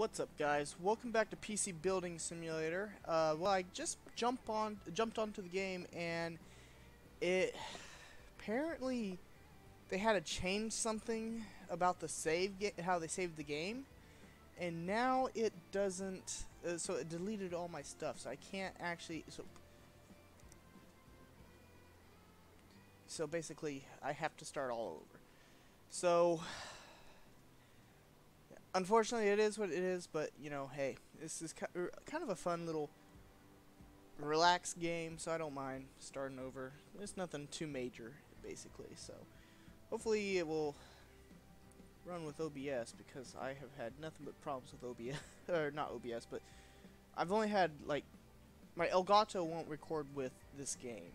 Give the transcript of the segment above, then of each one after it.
What's up, guys? Welcome back to PC Building Simulator. Well, I just jumped onto the game, and it apparently they had to change something about the how they saved the game, and now it doesn't. So it deleted all my stuff, so I can't actually. So basically, I have to start all over. So. Unfortunately, it is what it is, but, you know, hey, this is kind of a fun little relaxed game, so I don't mind starting over. There's nothing too major, basically, so hopefully it will run with OBS, because I have had nothing but problems with OBS, or not OBS, but I've only had, like, my Elgato won't record with this game.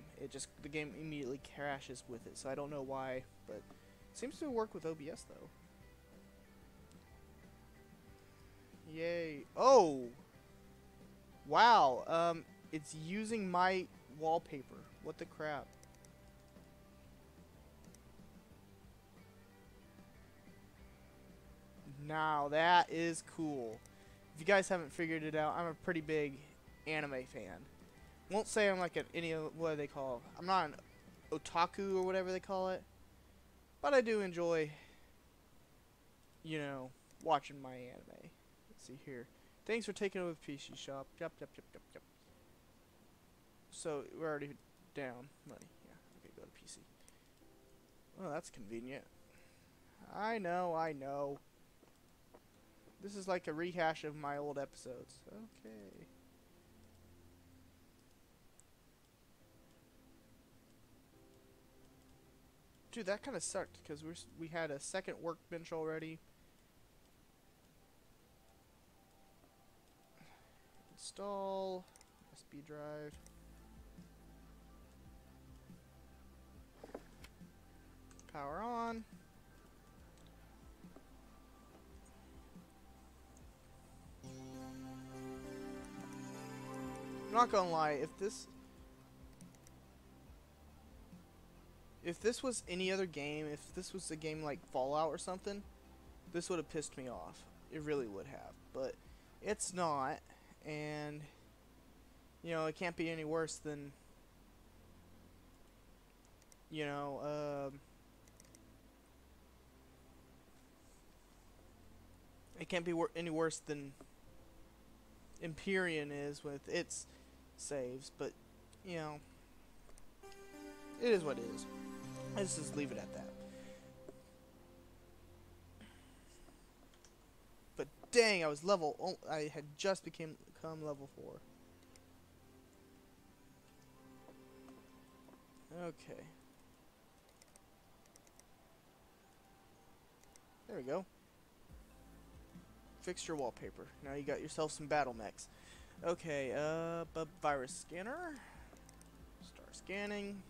The game immediately crashes with it, so I don't know why, but it seems to work with OBS, though. Yay. Oh! Wow, it's using my wallpaper. What the crap? Now, that is cool. If you guys haven't figured it out, I'm a pretty big anime fan. Won't say I'm like what do they call? I'm not an otaku or whatever they call it. But I do enjoy, you know, watching my anime. Let's see here. Thanks for taking over the PC shop. Yep. So, we're already down money. Yeah, okay, go to PC. Well, that's convenient. I know. This is like a rehash of my old episodes. Okay. Dude, that kind of sucked, because we had a second workbench already. Install USB drive. Power on. I'm not gonna lie, if this was any other game, if this was a game like Fallout or something, this would have pissed me off. It really would have, but it's not, and you know, it can't be any worse than, you know, it can't be any worse than Empyrean is with its saves, but, you know, it is what it is. Let's just leave it at that. But dang, I had just become level 4. Okay. There we go. Fix your wallpaper. Now you got yourself some battle mechs. Okay, virus scanner. Start scanning.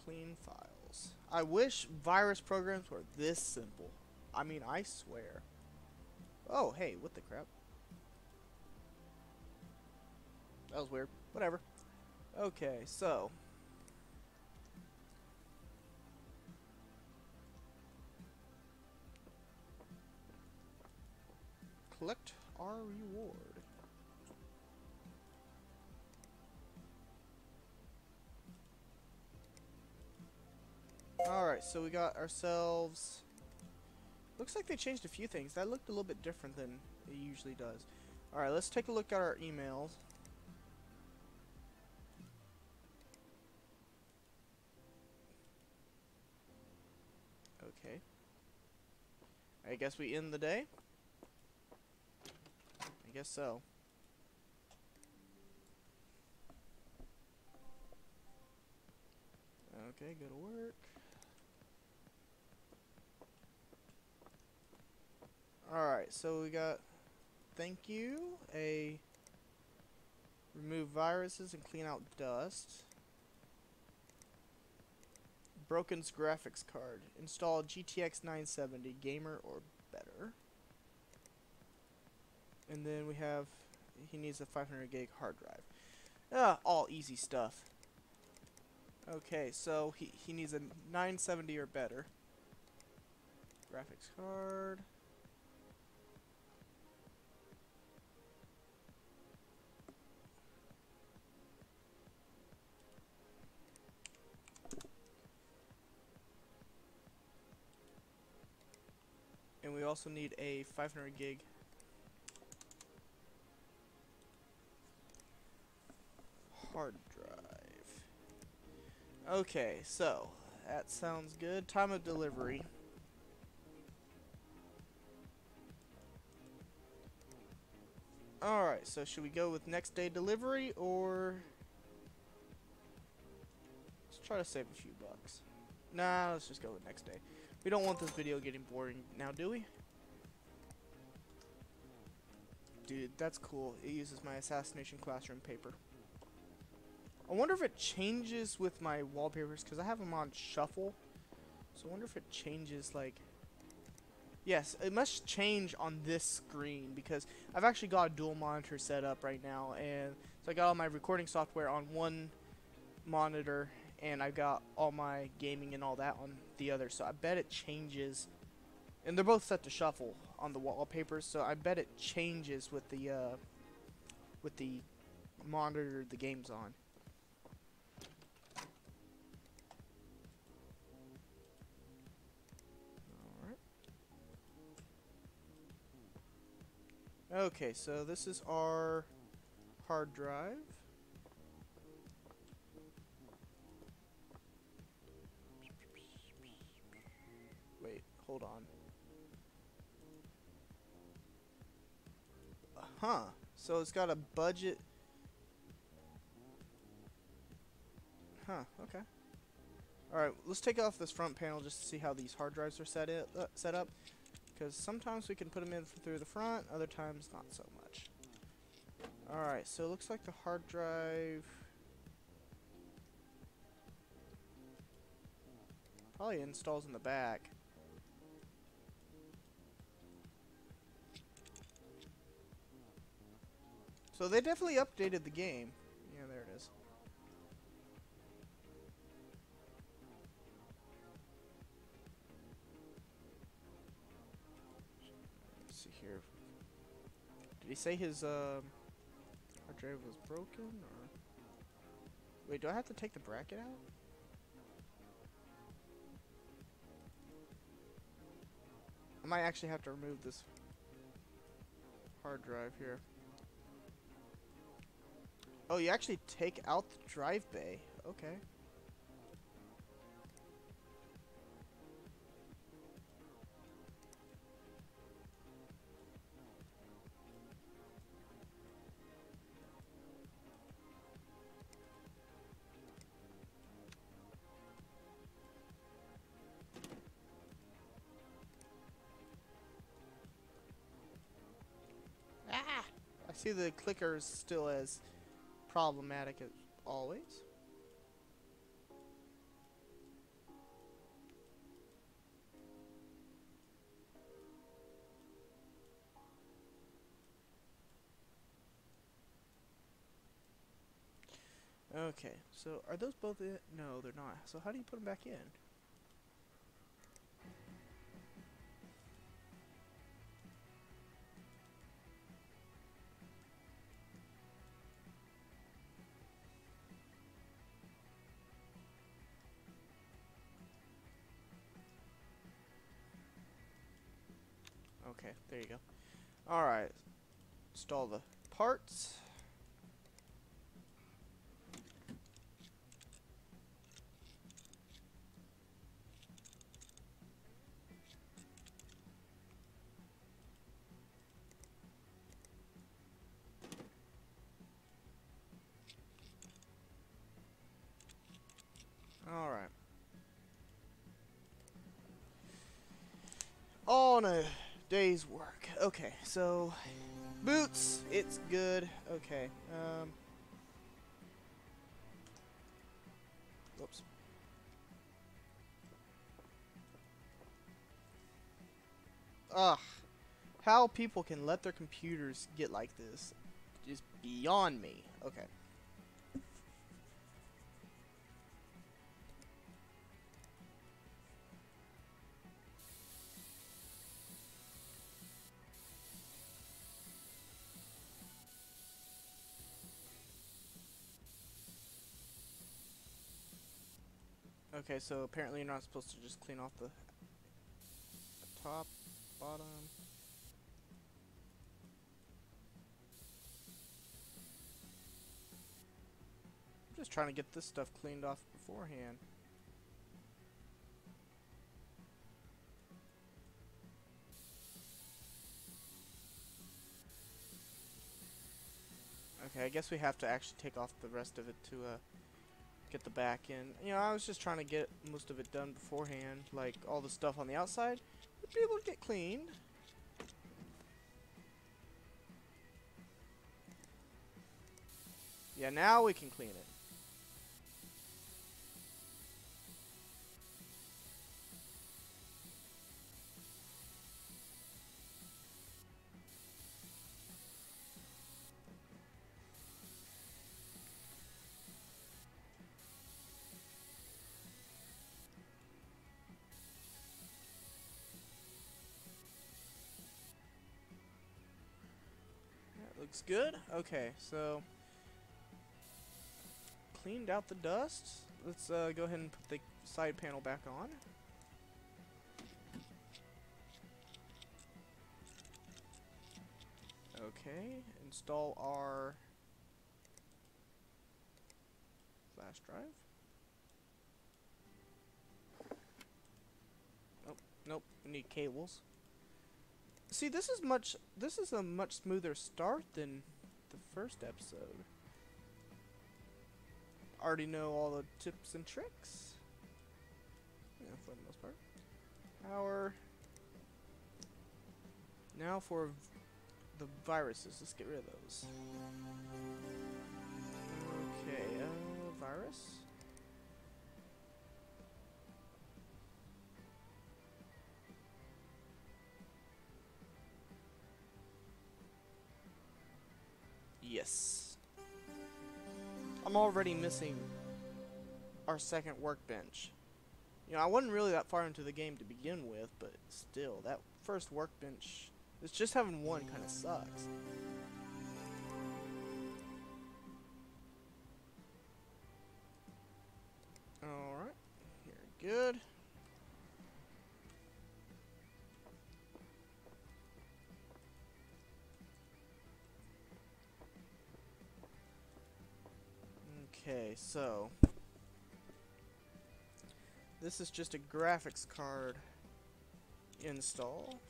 Clean files. I wish virus programs were this simple. I mean, I swear. Oh, hey, what the crap? That was weird. Whatever. Okay, so. Collect our reward. Alright, so we got ourselves... Looks like they changed a few things. That looked a little bit different than it usually does. Alright, let's take a look at our emails. Okay. I guess we end the day? I guess so. Okay, go to work. Alright, so we got thank you, remove viruses and clean out dust. Broken's graphics card. Install GTX 970 gamer or better. And then we have, he needs a 500 gig hard drive. All easy stuff. Okay, so he needs a 970 or better. Graphics card. And we also need a 500 gig hard drive. Okay, so that sounds good. Time of delivery. Alright, so should we go with next day delivery, or let's try to save a few bucks. Nah, let's just go with next day. We don't want this video getting boring now, do we? Dude, that's cool. It uses my Assassination Classroom paper. I wonder if it changes with my wallpapers, because I have them on shuffle. So I wonder if it changes, like... Yes, it must change on this screen, because I've actually got a dual monitor set up right now. And so I got all my recording software on one monitor, and I've got all my gaming and all that on the other. So I bet it changes. And they're both set to shuffle on the wallpapers, so I bet it changes with the monitor the game's on. Alright. Okay, so this is our hard drive. Wait, hold on. Huh. So it's got a budget. Huh, okay. Alright, let's take off this front panel just to see how these hard drives are set up. Because sometimes we can put them in through the front, other times not so much. Alright, so it looks like the hard drive probably installs in the back. So they definitely updated the game. Yeah, there it is. Let's see here. Did he say his hard drive was broken, or wait, do I have to take the bracket out? I might actually have to remove this hard drive here. Oh, you actually take out the drive bay. Okay. Ah! I see the clicker is still as problematic as always. Okay, so are those both in? No, they're not. So how do you put them back in? Okay, there you go. Alright, install the parts. Alright. On a day's work. Okay, so boots, it's good. Okay. Whoops. Ugh. How people can let their computers get like this is beyond me. Okay. Okay, so apparently you're not supposed to just clean off the top. bottom. I'm just trying to get this stuff cleaned off beforehand. Okay, I guess we have to actually take off the rest of it to get the back in. You know, I was just trying to get most of it done beforehand, like all the stuff on the outside would be able to get cleaned. Yeah, now we can clean it. That looks good. Okay, so cleaned out the dust. Let's go ahead and put the side panel back on. Okay, install our flash drive. Oh, nope, we need cables. See, this is a much smoother start than the first episode. Already know all the tips and tricks. Yeah, for the most part. Power. Now for the viruses. Let's get rid of those. Okay, virus. Yes. I'm already missing our second workbench. You know, I wasn't really that far into the game to begin with, but still, that first workbench, it's just having one kind of sucks. Alright, here, good. Okay, so this is just a graphics card install.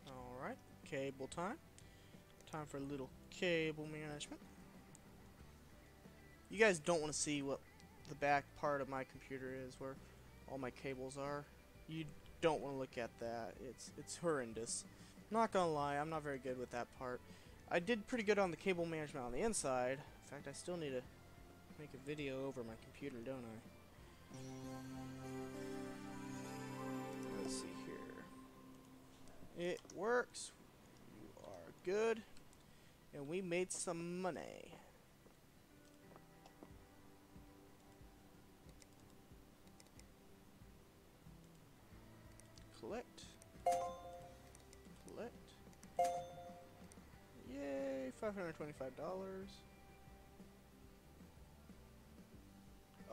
Alright, cable time. Time for a little cable management. You guys don't want to see what the back part of my computer is, where all my cables are. You don't want to look at that. It's horrendous. Not gonna lie, I'm not very good with that part. I did pretty good on the cable management on the inside. In fact, I still need to make a video over my computer, don't I? Let's see here. It works. You are good. And we made some money. Collect. Collect. Yay, $525.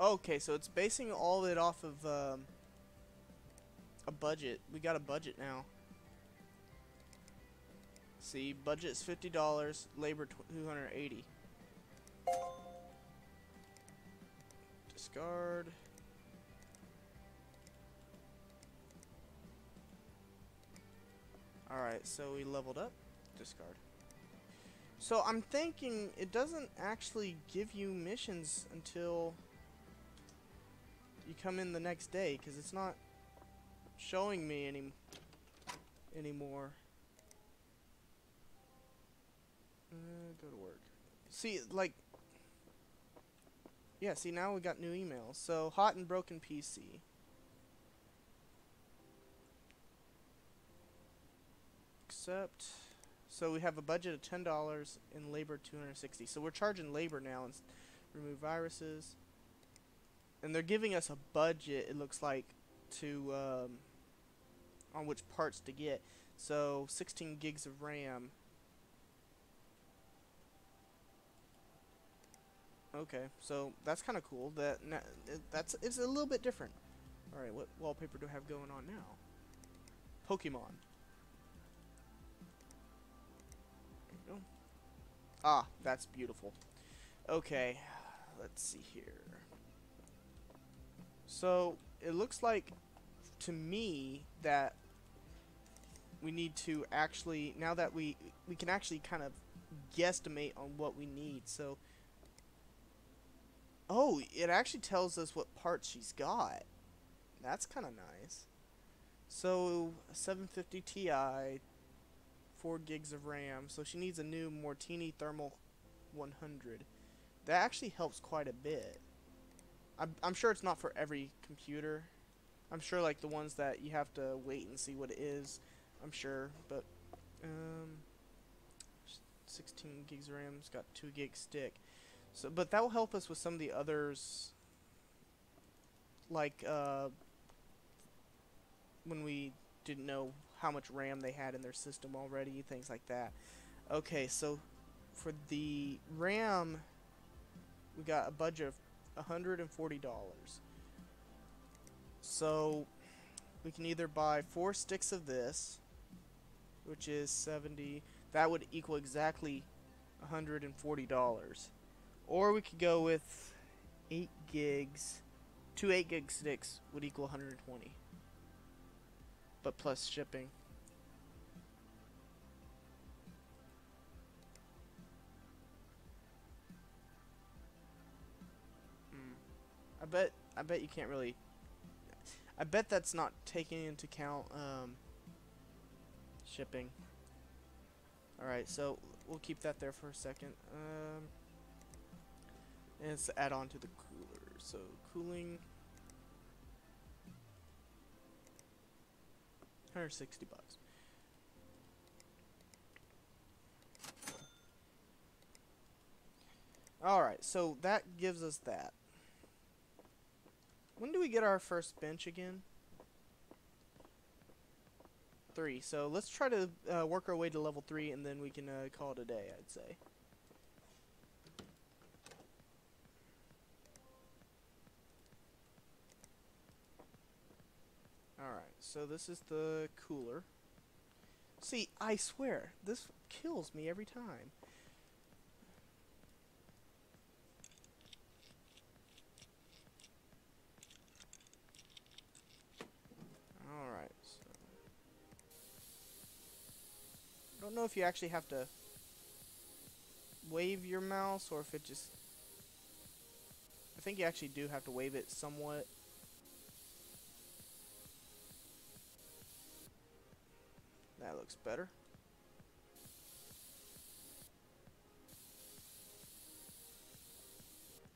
Okay, so it's basing all of it off of a budget. We got a budget now. See, budget's $50, labor $280. Discard. Alright, so we leveled up. Discard. So I'm thinking it doesn't actually give you missions until you come in the next day, because it's not showing me anymore. Go to work. See, like, yeah, see, now we got new emails. So, hot and broken PC. Accept. So we have a budget of $10 and labor 260. So we're charging labor now and remove viruses. And they're giving us a budget, it looks like, to on which parts to get. So 16 gigs of RAM. Okay, so that's kind of cool. It's a little bit different. All right, what wallpaper do I have going on now? Pokemon. There you go. Ah, that's beautiful. Okay, let's see here. So it looks like to me that we need to actually, now that we can actually kind of guesstimate on what we need. So oh, it actually tells us what parts she's got. That's kind of nice. So 750 Ti, 4 gigs of RAM. So she needs a new Mortini Thermal 100. That actually helps quite a bit. I'm sure it's not for every computer. I'm sure like the ones that you have to wait and see what it is. I'm sure, but 16 gigs of RAM. It's got 2 gig stick. So, but that will help us with some of the others, like when we didn't know how much RAM they had in their system already, things like that. Okay, so for the RAM, we got a budget of $140. So we can either buy 4 sticks of this, which is 70. That would equal exactly $140. Or we could go with 8 gigs. 2 8-gig sticks would equal 120. But plus shipping. I bet you can't really. I bet that's not taking into account shipping. Alright, so we'll keep that there for a second. And it's add on to the cooler. So cooling, 160 bucks. Alright, so that gives us that. When do we get our first bench again? 3. So let's try to work our way to level 3 and then we can call it a day, I'd say. Alright, so this is the cooler. See, I swear, this kills me every time. Alright, so don't know if you actually have to wave your mouse or if it just... I think you actually do have to wave it somewhat. That looks better.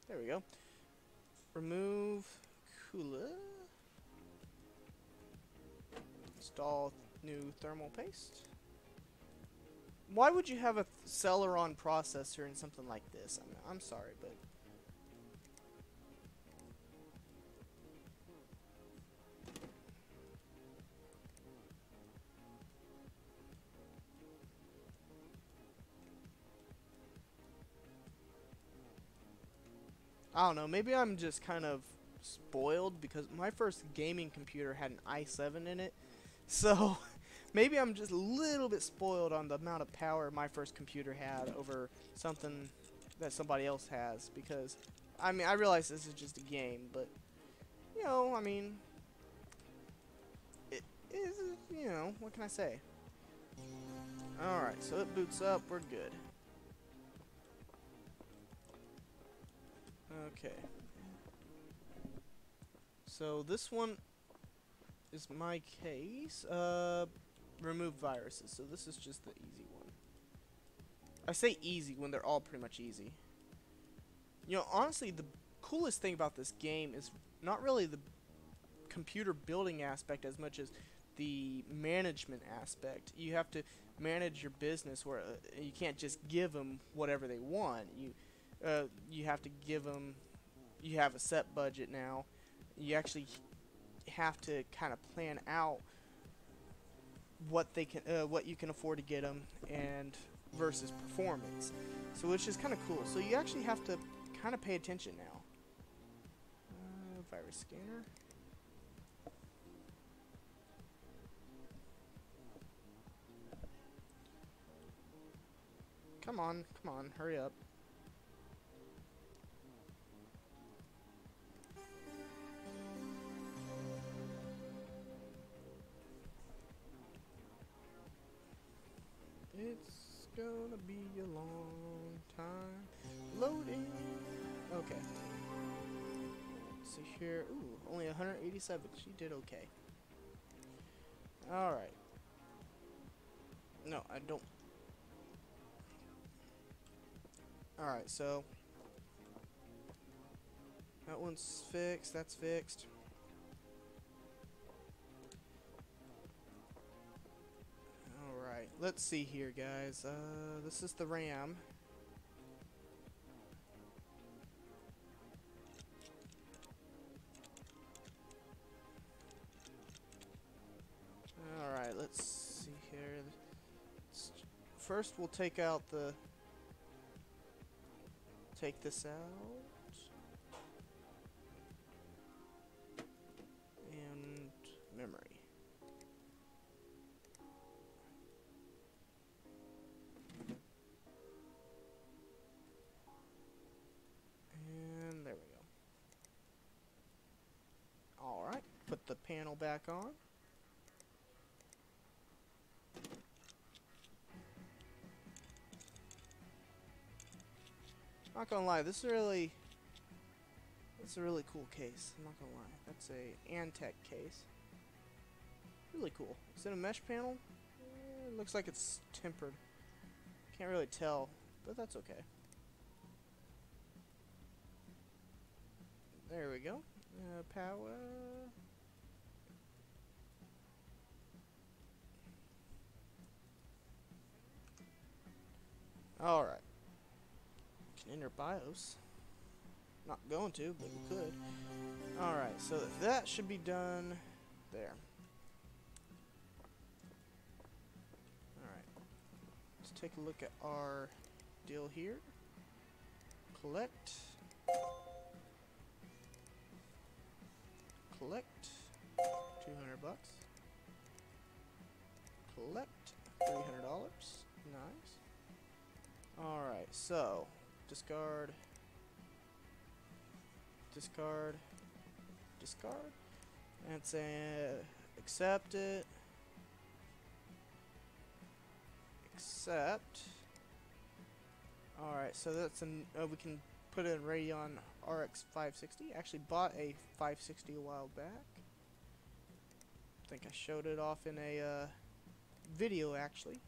There we go. Remove cooler. Install new thermal paste. Why would you have a Celeron processor in something like this? I'm sorry, but... I don't know, maybe I'm just kind of spoiled because my first gaming computer had an i7 in it. So, maybe I'm just a little bit spoiled on the amount of power my first computer had over something that somebody else has. Because, I mean, I realize this is just a game, but, you know, I mean, it is, you know, what can I say? Alright, so it boots up, we're good. Okay. So this one is my case. Remove viruses. So this is just the easy one. I say easy when they're all pretty much easy. You know, honestly, the coolest thing about this game is not really the computer building aspect as much as the management aspect. You have to manage your business where you can't just give them whatever they want. You have to give them. You have a set budget now. You actually have to kind of plan out what you can afford to get them, and versus performance. So which is kind of cool. So you actually have to kind of pay attention now. Virus scanner. Come on, hurry up. It's gonna be a long time loading. Okay. Let's see here. Ooh, only 187. She did okay. Alright. No, I don't. Alright, so that one's fixed. That's fixed. Alright, let's see here, guys. This is the RAM. Alright, let's see here. First, we'll take this out. And memory. And there we go. Alright, put the panel back on. Not gonna lie, this is a really cool case. I'm not gonna lie. That's a Antec case. Really cool. Is it a mesh panel? It looks like it's tempered. Can't really tell, but that's okay. There we go. Power. Alright. Can enter BIOS. Not going to, but we could. Alright, so that should be done there. Alright. Let's take a look at our deal here. Collect. Collect. 200 bucks. Collect. $300. Nice. Alright, so discard. Discard. Discard. And say accept it. Accept. Alright, so that's we can put in Radeon RX 560. Actually bought a 560 a while back. I think I showed it off in a video actually.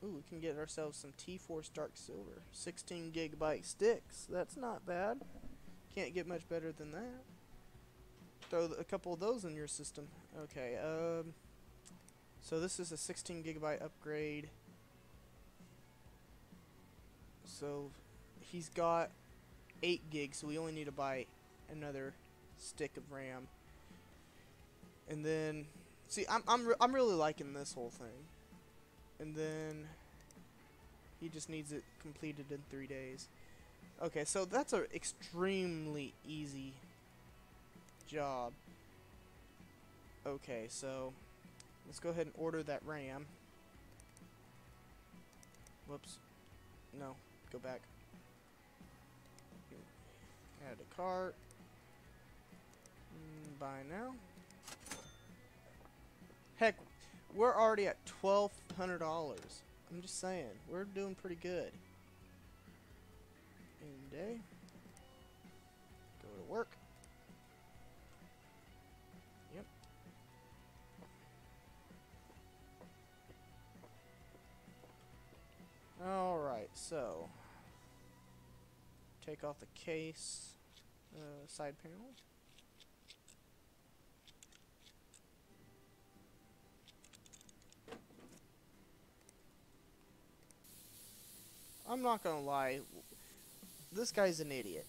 Ooh, we can get ourselves some T-Force Dark Silver. 16 gigabyte sticks. That's not bad. Can't get much better than that. Throw a couple of those in your system. Okay, so this is a 16 gigabyte upgrade. So he's got 8 gigs, so we only need to buy another stick of RAM. And then, see, I'm really liking this whole thing. And then he just needs it completed in 3 days. Okay, so that's an extremely easy job. Okay, so let's go ahead and order that RAM. Whoops. No, go back. Add a cart. Buy now. Heck, we're already at $1,200. I'm just saying, we're doing pretty good. End day. Go to work. Yep. Alright, so take off the case, side panel. I'm not gonna lie. This guy's an idiot.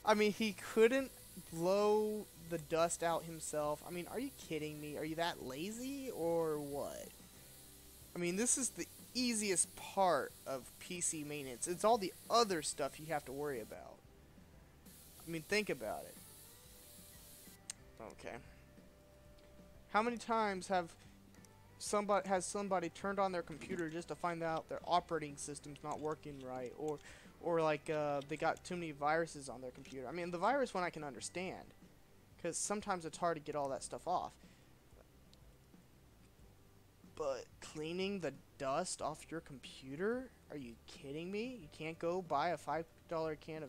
I mean, he couldn't blow the dust out himself. I mean, are you kidding me? Are you that lazy or what? I mean, this is the easiest part of PC maintenance. It's all the other stuff you have to worry about. I mean, think about it. Okay. How many times has somebody turned on their computer just to find out their operating system's not working right, or like they got too many viruses on their computer? I mean, the virus one I can understand, because sometimes it's hard to get all that stuff off. But cleaning the dust off your computer? Are you kidding me? You can't go buy a $5 can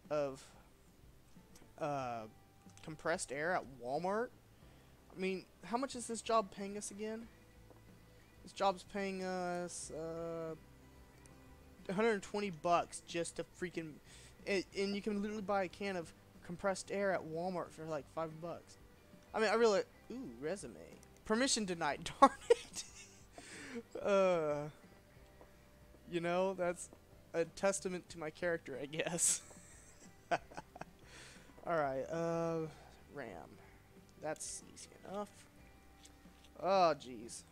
of compressed air at Walmart? I mean, how much is this job paying us again? This job's paying us 120 bucks just to freaking, and you can literally buy a can of compressed air at Walmart for like $5. I mean, I really, ooh, resume. Permission denied. Darn it. You know, that's a testament to my character, I guess. Alright, RAM. That's easy enough. Oh, jeez.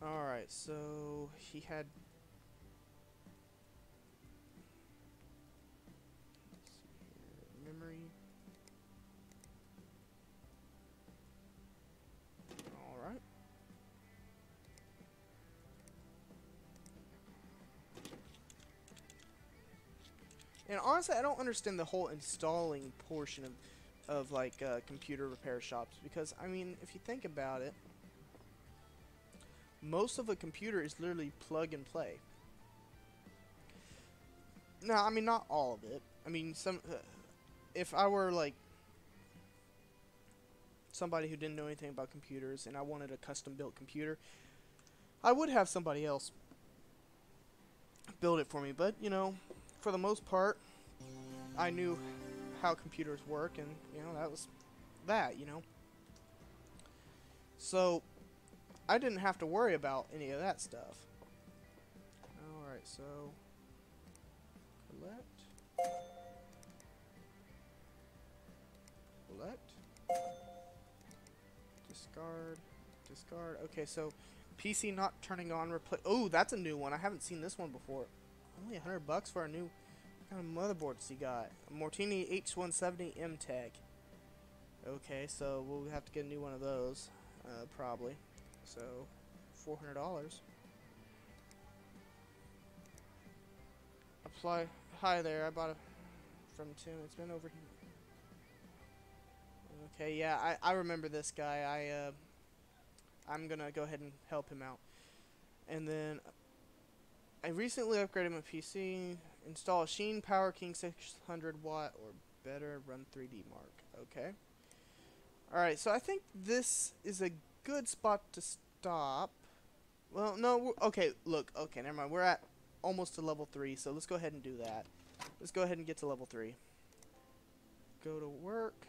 Alright, so he had... Let's see here. Memory. Alright. And honestly, I don't understand the whole installing portion of like computer repair shops, because I mean, if you think about it, most of a computer is literally plug and play. No, I mean not all of it. I mean if I were like somebody who didn't know anything about computers and I wanted a custom built computer, I would have somebody else build it for me, but you know, for the most part, I knew how computers work, and you know, that was that, you know. So I didn't have to worry about any of that stuff. Alright, so collect, discard. Okay, so PC not turning on, oh, that's a new one. I haven't seen this one before. Only $100 for a new kind of motherboards he got. A Mortini H170 M-Tech. Okay, so we'll have to get a new one of those, probably. So, $400. Apply. Hi there, I bought it from Tim. It's been over here. Okay, yeah, I remember this guy. I'm gonna go ahead and help him out. And then I recently upgraded my PC. Install Sheen Power King 600 watt or better. Run 3D Mark. Okay. Alright, so I think this is a good spot to stop. Well, no, okay, look, okay, never mind. We're at almost to level 3, so let's go ahead and do that. Let's go ahead and get to level 3. Go to work.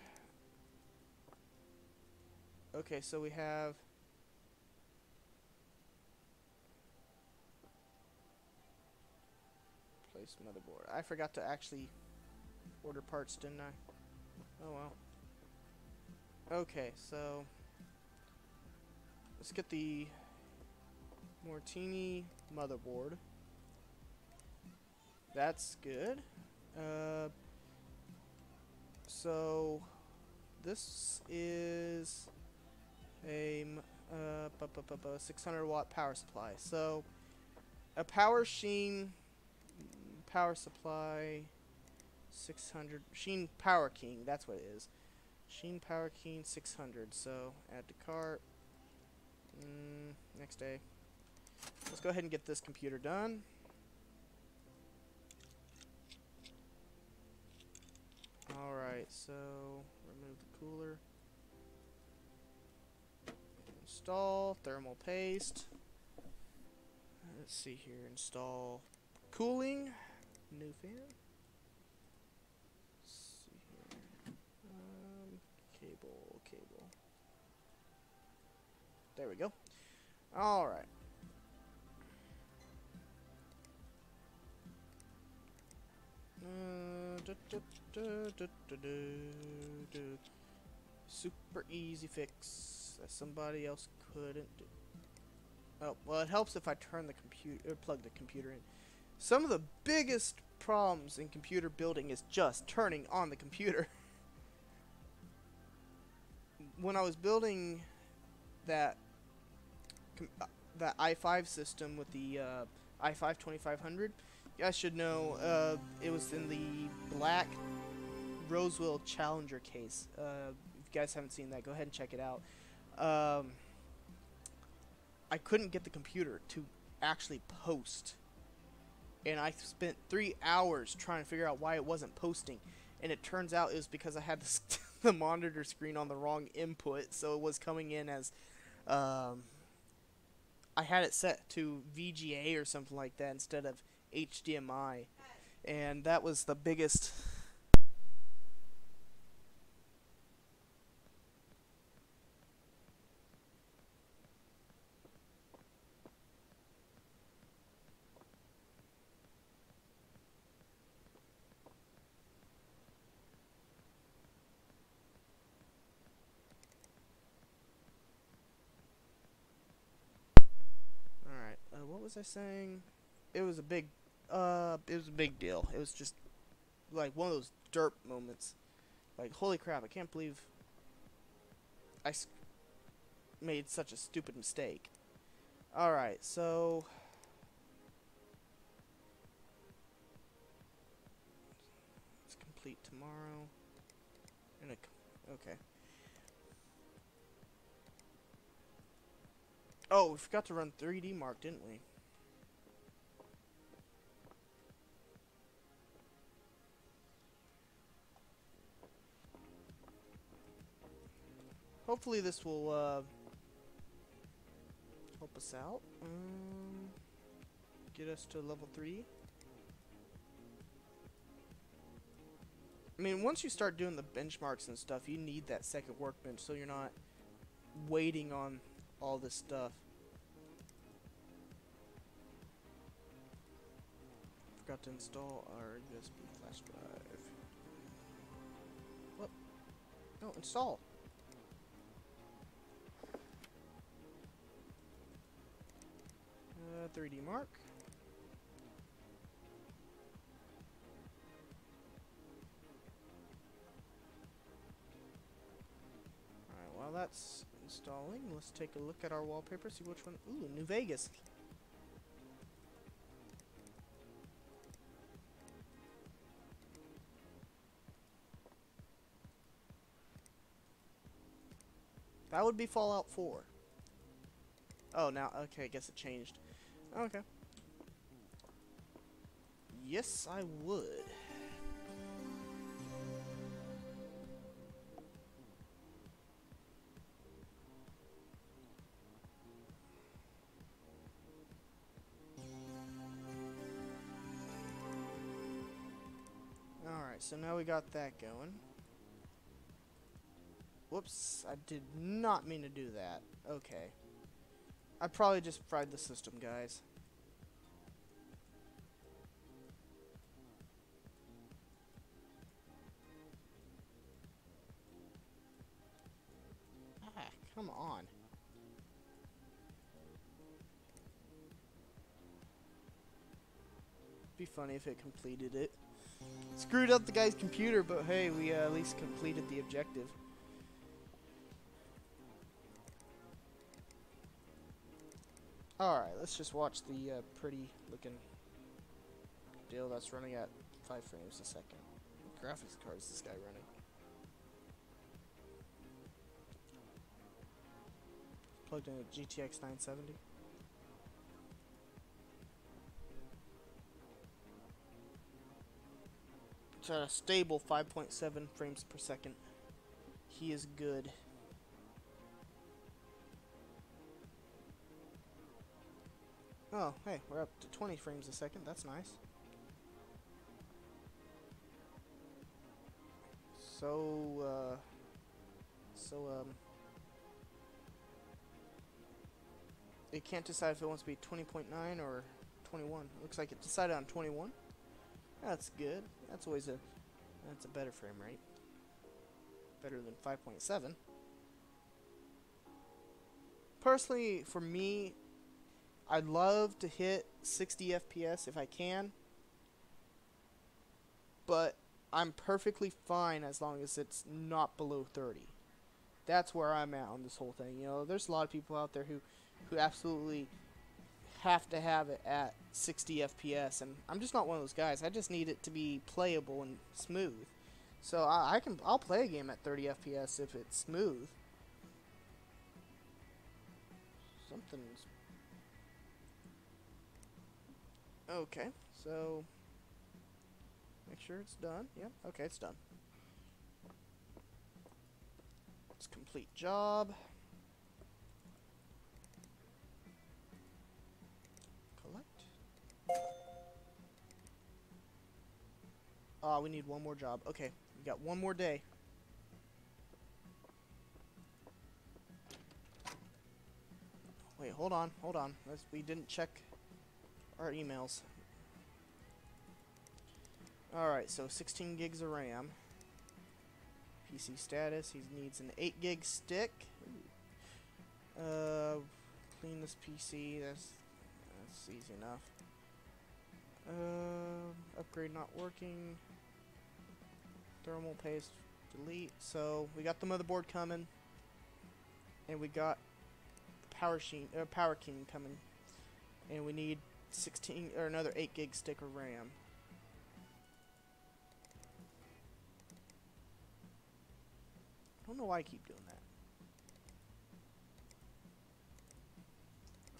Okay, so we have... Place motherboard. I forgot to actually order parts, didn't I? Oh well. Okay, so let's get the Mortini motherboard. That's good. So this is a 600 watt power supply. So a power Sheen power supply 600 Sheen Power King, that's what it is. Sheen Power King 600. So add to cart. Next day. Let's go ahead and get this computer done. Alright, so remove the cooler. Install thermal paste. Let's see here. Install cooling. New fan. Let's see here. Cable. There we go. All right. Super easy fix that somebody else couldn't do. Oh, well, it helps if I turn the computer, or plug the computer in. Some of the biggest problems in computer building is just turning on the computer. When I was building that that i5 system with the i5 2500, you guys should know it was in the black Roswell Challenger case. If you guys haven't seen that, go ahead and check it out. I couldn't get the computer to actually post, and I spent 3 hours trying to figure out why it wasn't posting, and it turns out it was because I had the monitor screen on the wrong input, so it was coming in as I had it set to VGA or something like that instead of HDMI, and that was the biggest. Alright, what was I saying? It was a big, it was a big deal. It was just like one of those derp moments. Like, holy crap, I can't believe I made such a stupid mistake. Alright, so it's complete tomorrow. Okay. Oh, we forgot to run 3D Mark, didn't we? Hopefully this will help us out. Get us to level 3. I mean, once you start doing the benchmarks and stuff, you need that second workbench so you're not waiting on all this stuff. Forgot to install our USB flash drive. What? No, install. 3D Mark. Alright, while that's installing, let's take a look at our wallpaper, see which one. Ooh, New Vegas. That would be Fallout 4. Oh, now, okay, I guess it changed. Okay. Yes, I would. Alright, so now we got that going. Whoops, I did not mean to do that. Okay. I probably just fried the system, guys. Ah, come on. Be funny if it completed it. Screwed up the guy's computer, but hey, we at least completed the objective. Alright, let's just watch the pretty looking deal that's running at 5 frames a second. What graphics card is this guy running? Plugged in a GTX 970. It's at a stable 5.7 frames per second. He is good. Oh, hey, we're up to 20 frames a second. That's nice. So, it can't decide if it wants to be 20.9 or 21. Looks like it decided on 21. That's good. That's always that's a better frame rate. Better than 5.7. Personally, for me, I'd love to hit 60 FPS if I can, but I'm perfectly fine as long as it's not below 30. That's where I'm at on this whole thing. You know, there's a lot of people out there who absolutely have to have it at 60 FPS, and I'm just not one of those guys. I just need it to be playable and smooth. So I'll play a game at 30 FPS if it's smooth. Something's okay. So make sure it's done. Yep. Okay, it's done. Let's complete job. Collect. Ah, we need one more job. Okay, we got one more day. Wait, hold on. We didn't check our emails. Alright, so 16 gigs of RAM. PC status, he needs an 8 gig stick. Clean this PC, that's easy enough. Upgrade not working. Thermal paste, delete. So, we got the motherboard coming. And we got Power King coming. And we need 16 or another 8 gig stick of RAM. I don't know why I keep doing that.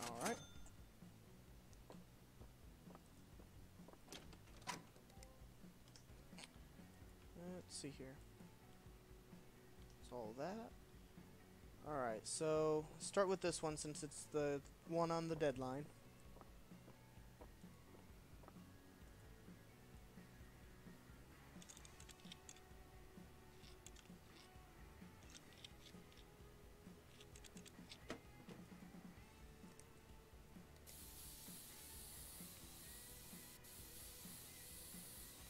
Alright. Let's see here. That's all that. Alright, so start with this one since it's the one on the deadline.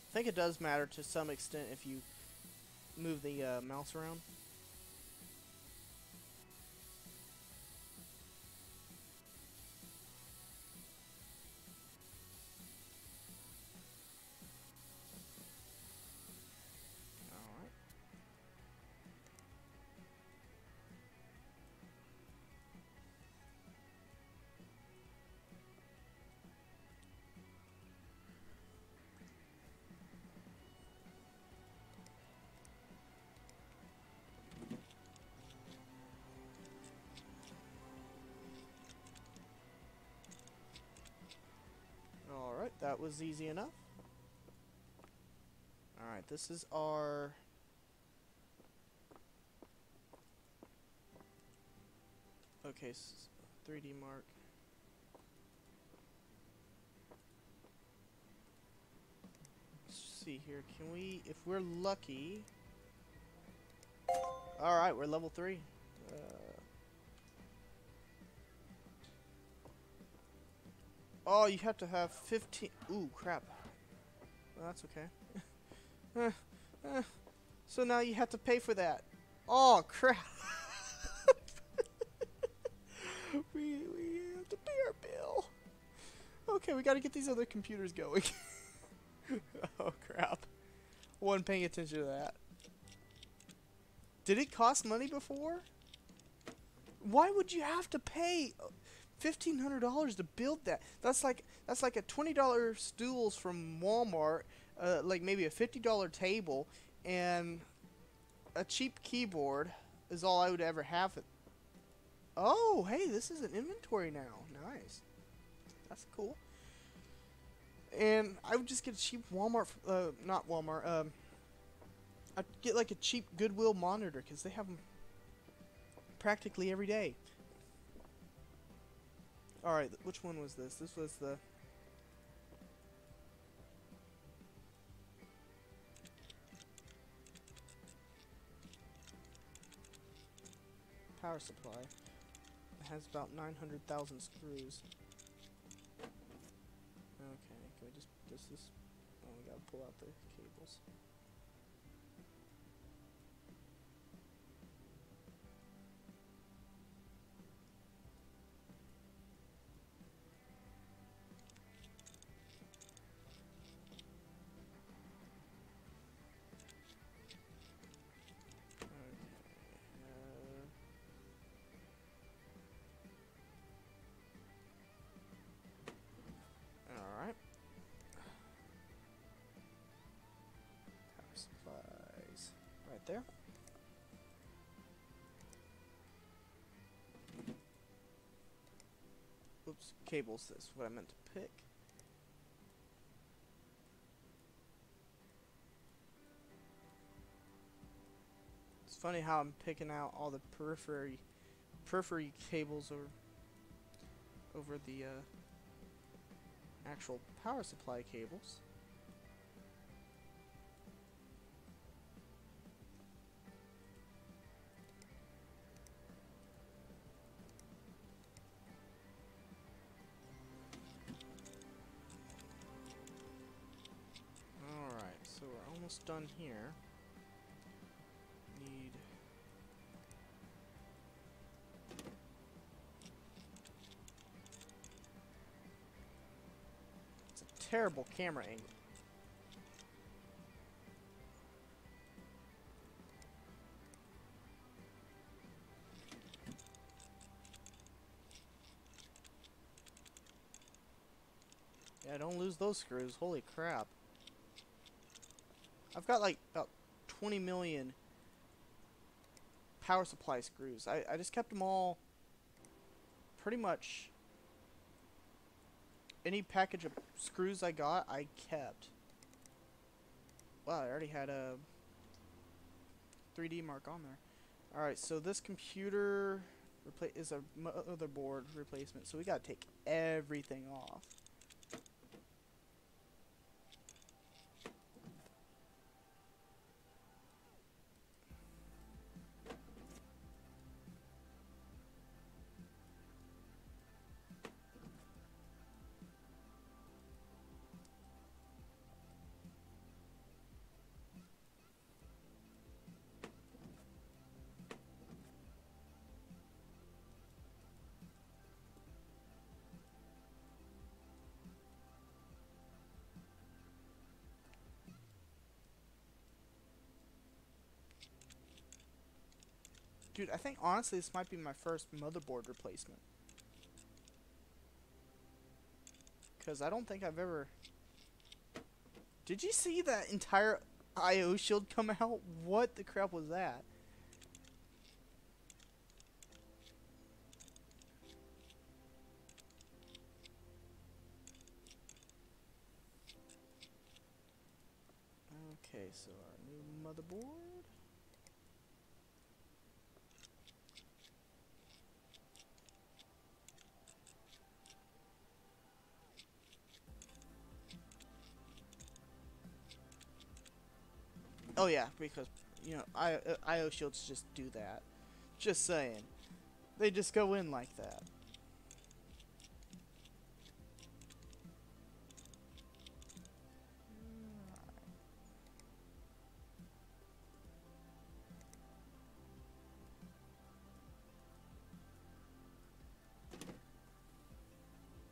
I think it does matter to some extent if you move the mouse around. Alright. Alright, that was easy enough. Alright, this is our... Okay, 3D mark. Let's see here. Can we, if we're lucky... Alright, we're level 3. Oh, you have to have 15... Ooh, crap. Well, that's okay. So now you have to pay for that. Oh, crap. we have to pay our bill. Okay, we gotta get these other computers going. Oh, crap. Wasn't paying attention to that. Did it cost money before? Why would you have to pay $1,500 to build that? That's like a $20 stools from Walmart, like maybe a $50 table, and a cheap keyboard is all I would ever have. Oh, hey, this is an inventory now. Nice. That's cool. And I would just get a cheap Walmart, not Walmart, I'd get like a cheap Goodwill monitor, because they have them practically every day. Alright, which one was this? This was the... power supply. has about 900,000 screws. Okay, can we just this? Oh, we gotta pull out the cables. Alright. Power supplies. Right there. Oops, cables, that's what I meant to pick. It's funny how I'm picking out all the periphery cables over the actual power supply cables. Alright, so we're almost done here. Need it's a terrible camera angle. Yeah, don't lose those screws. Holy crap. I've got like about 20 million power supply screws. I just kept them all pretty much. Any package of screws I got, I kept. Wow, I already had a 3D mark on there. Alright, so this computer is a motherboard replacement, so we gotta take everything off. Dude, I think honestly this might be my first motherboard replacement. Because I don't think I've ever... Did you see that entire I/O shield come out? What the crap was that? Okay, so our new motherboard. Oh yeah, because you know I/O shields just do that. Just saying, they just go in like that.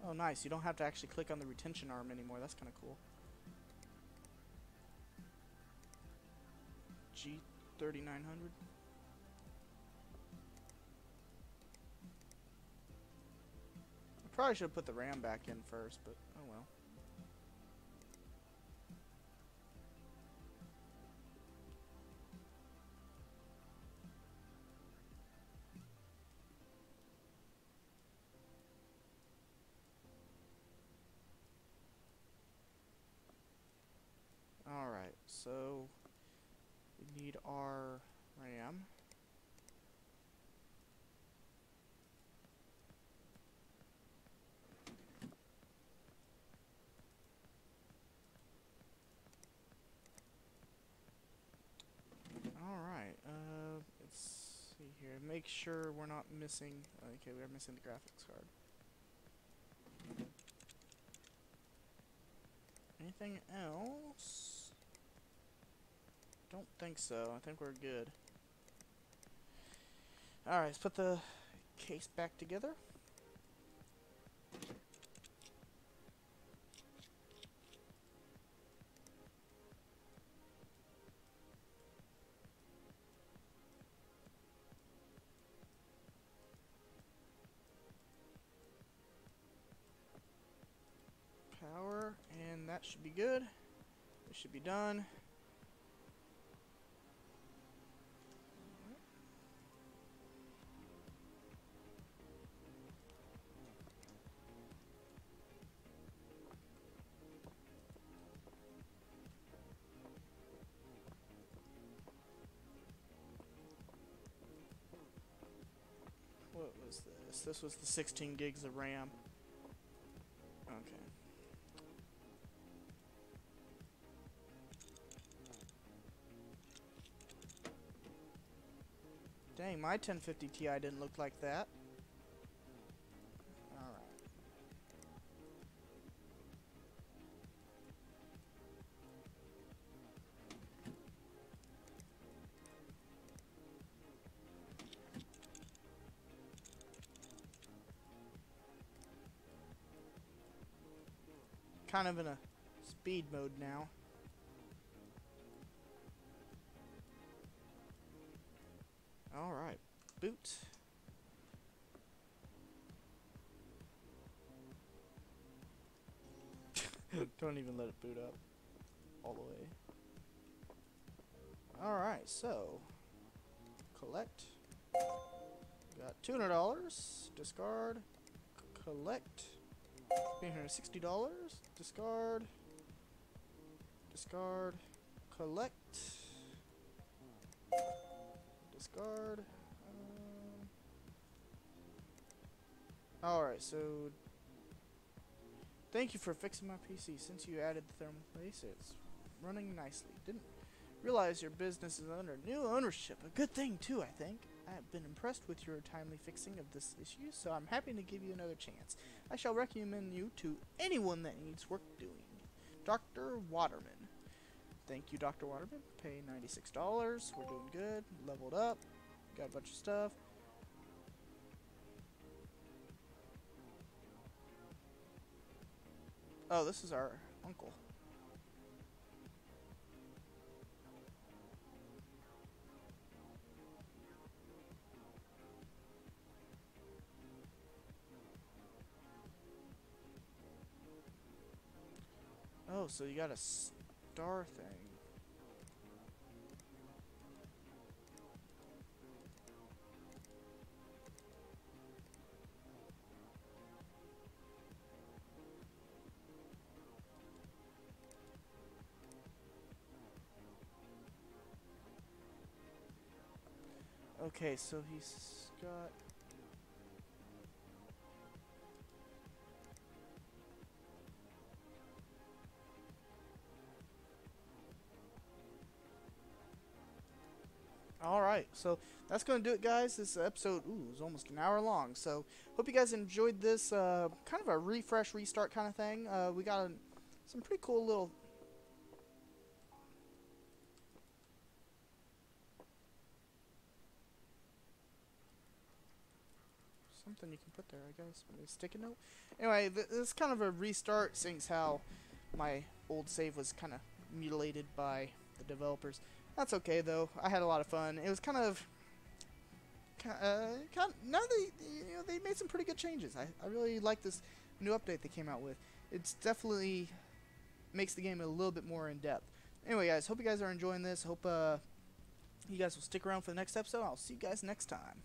Oh nice, you don't have to actually click on the retention arm anymore. That's kind of cool. G3900. I probably should have put the RAM back in first, but oh well. Alright, so we need our RAM. Alright, it's see here. Make sure we're not missing. Okay, we are missing the graphics card. Anything else? Don't think so. I think we're good. Alright, let's put the case back together. Power, and that should be good. It should be done. What was this? This was the 16 gigs of RAM. Okay. Dang, my 1050 Ti didn't look like that. Alright. Kind of in a speed mode now. Alright, boot. Don't even let it boot up all the way. Alright, so collect. Got $200. Discard. Collect. $360. Discard. Discard. Collect. Discard. Alright, so thank you for fixing my PC. Since you added the thermal paste, it's running nicely. Didn't realize your business is under new ownership. A good thing too, I think. I have been impressed with your timely fixing of this issue, so I'm happy to give you another chance. I shall recommend you to anyone that needs work doing. Dr. Waterman. Thank you, Dr. Waterman. Pay $96. We're doing good. Leveled up. Got a bunch of stuff. Oh, this is our uncle. Oh, so you got a star thing. Okay, so he's got... Alright, so that's going to do it, guys. This episode, is almost an hour long. So, hope you guys enjoyed this kind of a refresh, restart kind of thing. We got some pretty cool little... something you can put there, I guess. Maybe a sticky note. Anyway, this is kind of a restart, seeing as how my old save was kind of mutilated by the developers. That's okay though. I had a lot of fun. It was kind of now they made some pretty good changes. I really like this new update they came out with. It's definitely makes the game a little bit more in depth. Anyway, guys, hope you guys are enjoying this. Hope you guys will stick around for the next episode. I'll see you guys next time.